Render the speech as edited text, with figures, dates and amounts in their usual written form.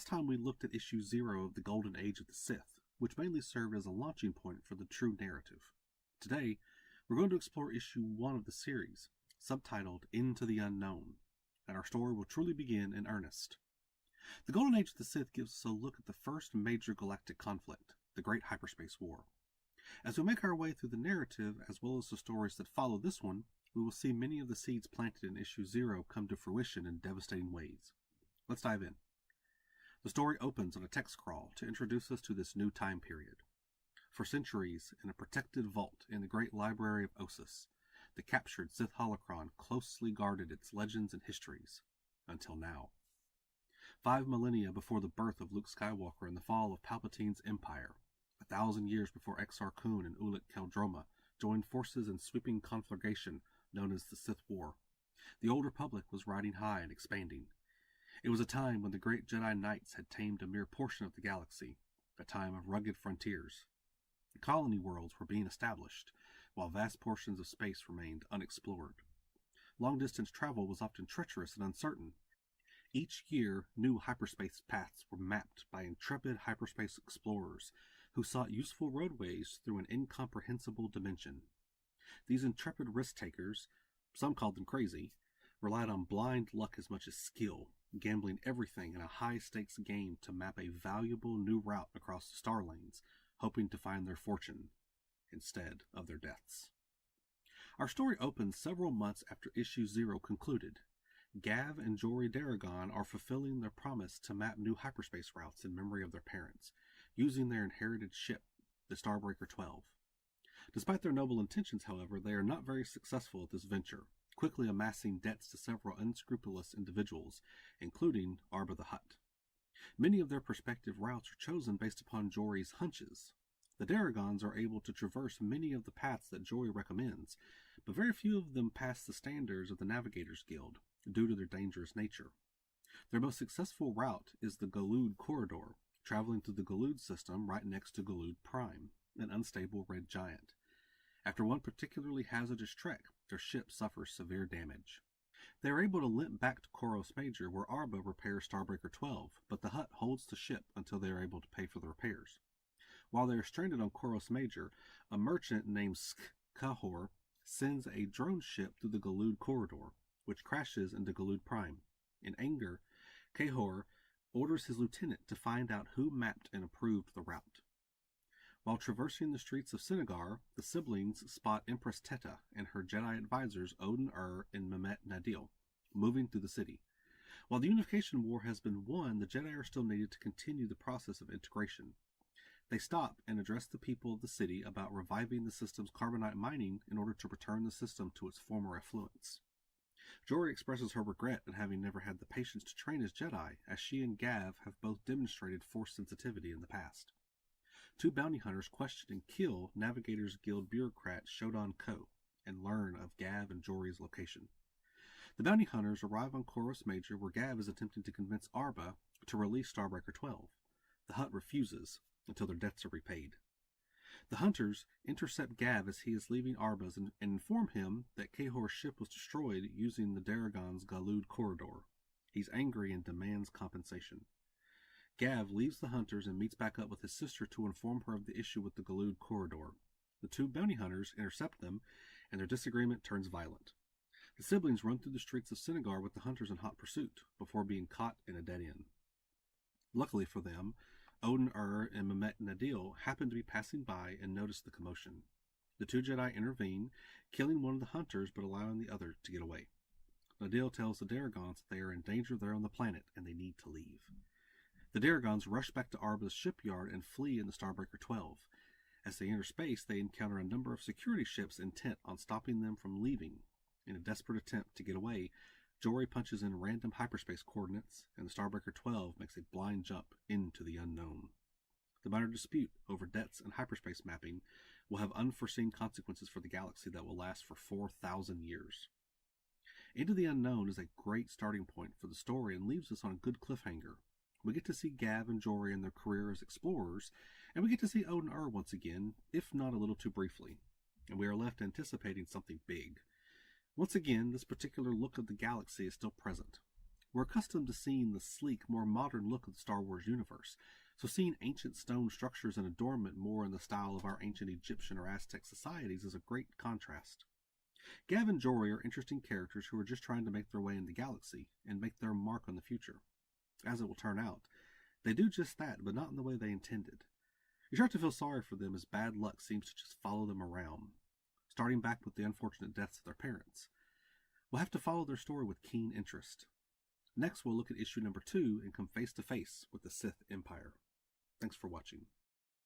Last time we looked at issue 0 of the Golden Age of the Sith, which mainly served as a launching point for the true narrative. Today, we're going to explore issue 1 of the series, subtitled Into the Unknown, and our story will truly begin in earnest. The Golden Age of the Sith gives us a look at the first major galactic conflict, the Great Hyperspace War. As we make our way through the narrative, as well as the stories that follow this one, we will see many of the seeds planted in issue 0 come to fruition in devastating ways. Let's dive in. The story opens on a text crawl to introduce us to this new time period. For centuries, in a protected vault in the great library of Ossus, the captured Sith holocron closely guarded its legends and histories, until now. 5 millennia before the birth of Luke Skywalker and the fall of Palpatine's empire, 1,000 years before Exar Kun and Ulic Qel-Droma joined forces in sweeping conflagration known as the Sith War, the Old Republic was riding high and expanding. It was a time when the great Jedi Knights had tamed a mere portion of the galaxy, a time of rugged frontiers. The colony worlds were being established, while vast portions of space remained unexplored. Long-distance travel was often treacherous and uncertain. Each year, new hyperspace paths were mapped by intrepid hyperspace explorers who sought useful roadways through an incomprehensible dimension. These intrepid risk-takers, some called them crazy, relied on blind luck as much as skill, gambling everything in a high-stakes game to map a valuable new route across the star lanes, hoping to find their fortune instead of their deaths. Our story opens several months after issue 0 concluded. Gav and Dori Daragon are fulfilling their promise to map new hyperspace routes in memory of their parents, using their inherited ship, the Starbreaker 12. Despite their noble intentions, however, they are not very successful at this venture, quickly amassing debts to several unscrupulous individuals, including Arba the Hutt. Many of their prospective routes are chosen based upon Jori's hunches. The Daragons are able to traverse many of the paths that Dori recommends, but very few of them pass the standards of the Navigators Guild, due to their dangerous nature. Their most successful route is the Galud Corridor, traveling through the Galud system right next to Galud Prime, an unstable red giant. After one particularly hazardous trek, their ship suffers severe damage. They are able to limp back to Koros Major, where Arba repairs Starbreaker 12, but the Hutt holds the ship until they are able to pay for the repairs. While they are stranded on Koros Major, a merchant named Kahor sends a drone ship through the Galud Corridor, which crashes into Galud Prime. In anger, Kahor orders his lieutenant to find out who mapped and approved the route. While traversing the streets of Senegar, the siblings spot Empress Teta and her Jedi advisors Odin and Mehmet Nadil moving through the city. While the Unification War has been won, the Jedi are still needed to continue the process of integration. They stop and address the people of the city about reviving the system's carbonite mining in order to return the system to its former affluence. Dori expresses her regret at having never had the patience to train as Jedi, as she and Gav have both demonstrated force sensitivity in the past. 2 bounty hunters question and kill Navigators Guild bureaucrat Shodan Ko and learn of Gav and Dori's location. The bounty hunters arrive on Koros Major, where Gav is attempting to convince Arba to release Starbreaker 12. The Hutt refuses until their debts are repaid. The hunters intercept Gav as he is leaving Arba's and inform him that Kahor's ship was destroyed using the Daragon's Galud Corridor. He's angry and demands compensation. Gav leaves the hunters and meets back up with his sister to inform her of the issue with the Galud Corridor. The 2 bounty hunters intercept them, and their disagreement turns violent. The siblings run through the streets of Senegar with the hunters in hot pursuit, before being caught in a dead end. Luckily for them, Odin and Mehmet Nadil happen to be passing by and notice the commotion. The 2 Jedi intervene, killing one of the hunters but allowing the other to get away. Nadil tells the Daragons that they are in danger there on the planet and they need to leave. The Daragons rush back to Arba's shipyard and flee in the Starbreaker 12. As they enter space, they encounter a number of security ships intent on stopping them from leaving. In a desperate attempt to get away, Dori punches in random hyperspace coordinates, and the Starbreaker 12 makes a blind jump into the unknown. The minor dispute over debts and hyperspace mapping will have unforeseen consequences for the galaxy that will last for 4,000 years. Into the Unknown is a great starting point for the story and leaves us on a good cliffhanger. We get to see Gav and Dori in their career as explorers, and we get to see Odin once again, if not a little too briefly, and we are left anticipating something big. Once again, this particular look of the galaxy is still present. We're accustomed to seeing the sleek, more modern look of the Star Wars universe, so seeing ancient stone structures and adornment more in the style of our ancient Egyptian or Aztec societies is a great contrast. Gav and Dori are interesting characters who are just trying to make their way in the galaxy and make their mark on the future. As it will turn out, they do just that, but not in the way they intended. You start to feel sorry for them as bad luck seems to just follow them around, starting back with the unfortunate deaths of their parents. We'll have to follow their story with keen interest. Next, we'll look at issue number 2 and come face to face with the Sith Empire. Thanks for watching.